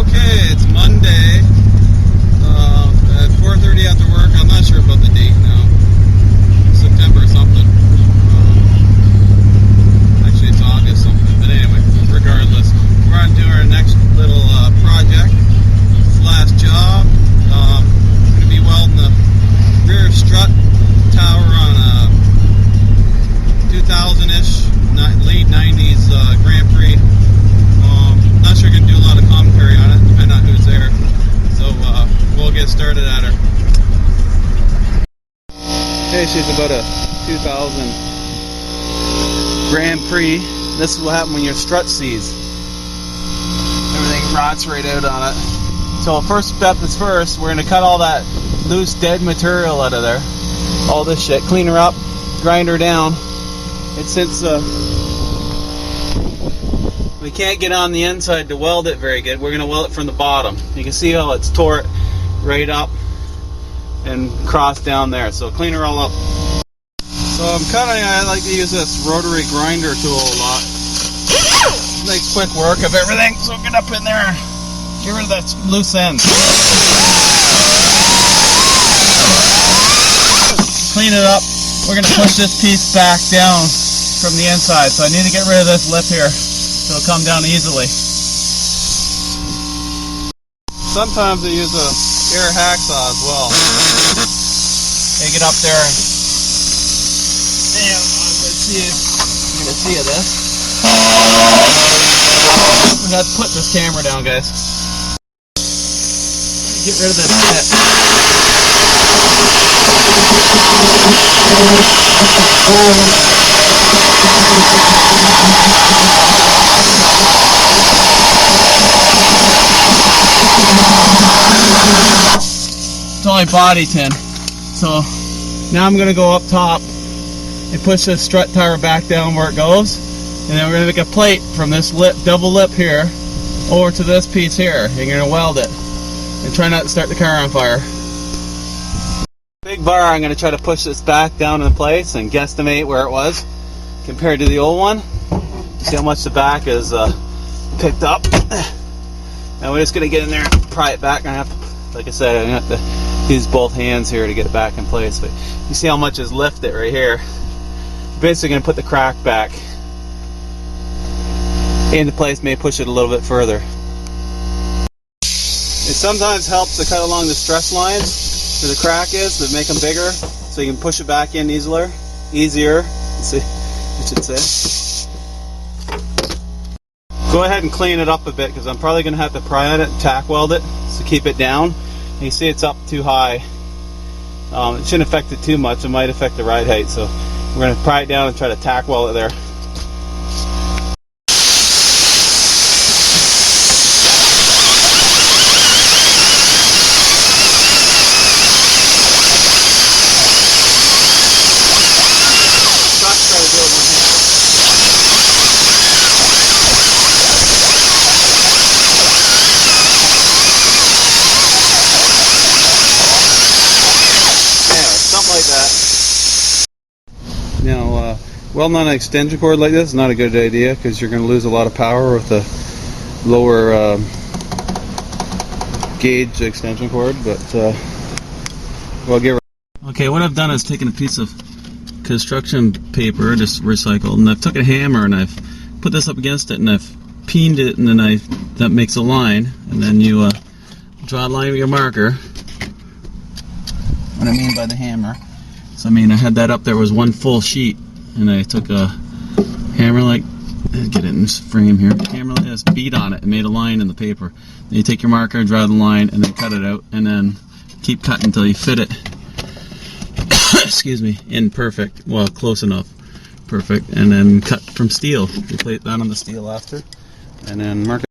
Okay, it's Monday at 4:30 after work. I'm not sure about the date now. September something. Actually, it's August something. But anyway, regardless, we're on to our next little project. Last job. Going to be welding the rear strut tower on a 2000-ish, late 90s Grand Prix. Not sure going to do a lot of commentary on it, depending on who's there. So we'll get started at her. Okay, she's about a 2000 Grand Prix. This is what happens when your strut seizes. Everything rots right out on it. So first step is first, we're going to cut all that loose dead material out of there. All this shit. Clean her up, grind her down. And since we can't get on the inside to weld it very good, we're going to weld it from the bottom. You can see how it's tore it right up and crossed down there. So clean her all up. So I like to use this rotary grinder tool a lot. Makes quick work of everything. So get up in there, get rid of that loose end. Clean it up. We're going to push this piece back down from the inside. So I need to get rid of this lip here so it'll come down easily. Sometimes I use a air hacksaw as well. Take it up there. And let's see if you can see this. We have to put this camera down, guys. Get rid of this bit. It's only body tin. So now I'm going to go up top and push this strut tower back down where it goes. And then we're going to make a plate from this lip, double lip here over to this piece here. You're going to weld it. And try not to start the car on fire. Big bar, I'm going to try to push this back down in place and guesstimate where it was compared to the old one. See how much the back is picked up. And we're just going to get in there and pry it back. I have to, like I said, I'm going to have to use both hands here to get it back in place. But you see how much is lifted right here. Basically going to put the crack back into place, may push it a little bit further. It sometimes helps to cut along the stress lines where the crack is to make them bigger, so you can push it back in easier. Let's see, I should say. Go ahead and clean it up a bit because I'm probably going to have to pry on it and tack weld it to keep it down. And you see it's up too high. It shouldn't affect it too much. It might affect the ride height, so we're going to pry it down and try to tack weld it there. Now, welding on an extension cord like this is not a good idea because you're going to lose a lot of power with the lower gauge extension cord. But we'll get. Okay, what I've done is taken a piece of construction paper, just recycled, and I've took a hammer and I've put this up against it and I've peened it, and then that makes a line, and then you draw a line with your marker. What I mean by the hammer. So I mean, I had that up there was one full sheet, and I took a hammer like, get it in this frame here, hammer like this, beat on it and made a line in the paper. Then you take your marker, draw the line, and then cut it out, and then keep cutting until you fit it. Excuse me, in perfect, well, close enough, perfect, and then cut from steel. You plate that on the steel after, and then mark it.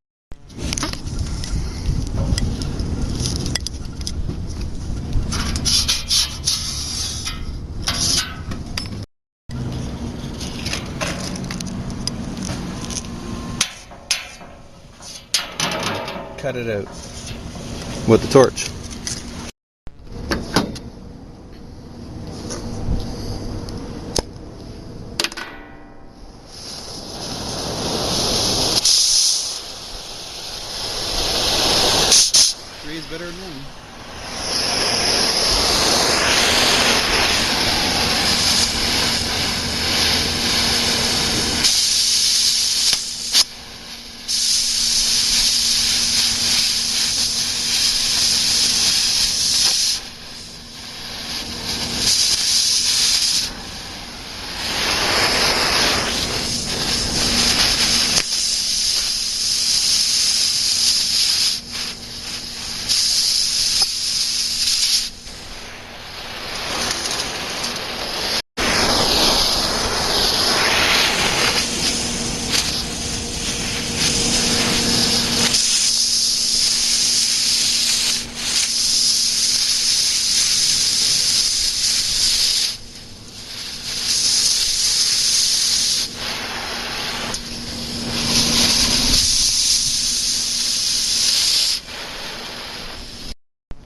Cut it out with the torch. better than one.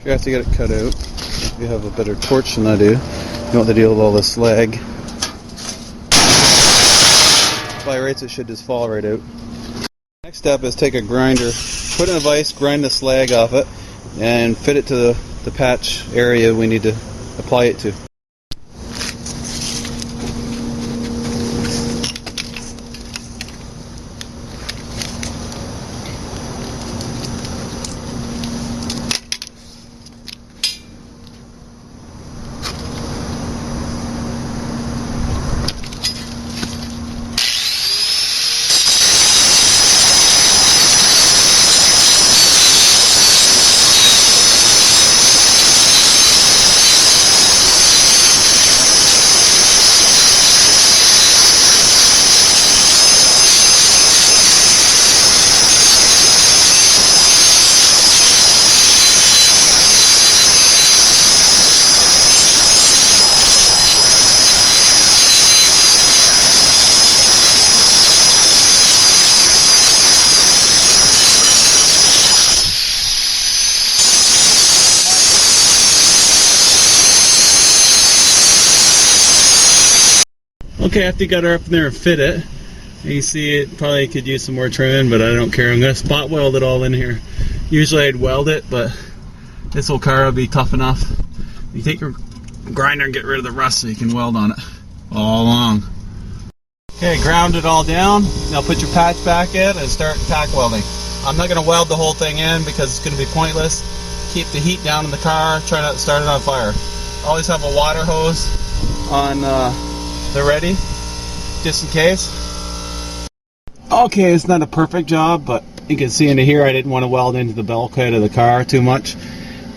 You have to get it cut out. You have a better torch than I do. You know what the deal with all this slag. By rates it should just fall right out. Next step is take a grinder, put in a vise, grind the slag off it, and fit it to the patch area we need to apply it to. Okay, after you got her up in there and fit it, you see it probably could use some more trimming, but I don't care. I'm going to spot weld it all in here. Usually I'd weld it, but this old car will be tough enough. You take your grinder and get rid of the rust so you can weld on it all along. Okay, ground it all down. Now put your patch back in and start tack welding. I'm not going to weld the whole thing in because it's going to be pointless. Keep the heat down in the car, try not to start it on fire. Always have a water hose on the ready, just in case. Okay, it's not a perfect job, but you can see into here I didn't want to weld into the bulkhead of the car too much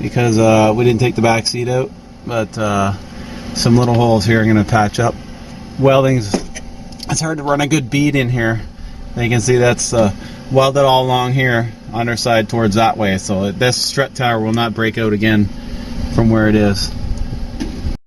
because we didn't take the back seat out, but some little holes here I'm going to patch up. Welding's, it's hard to run a good bead in here. And you can see that's welded all along here, underside towards that way, so this strut tower will not break out again from where it is.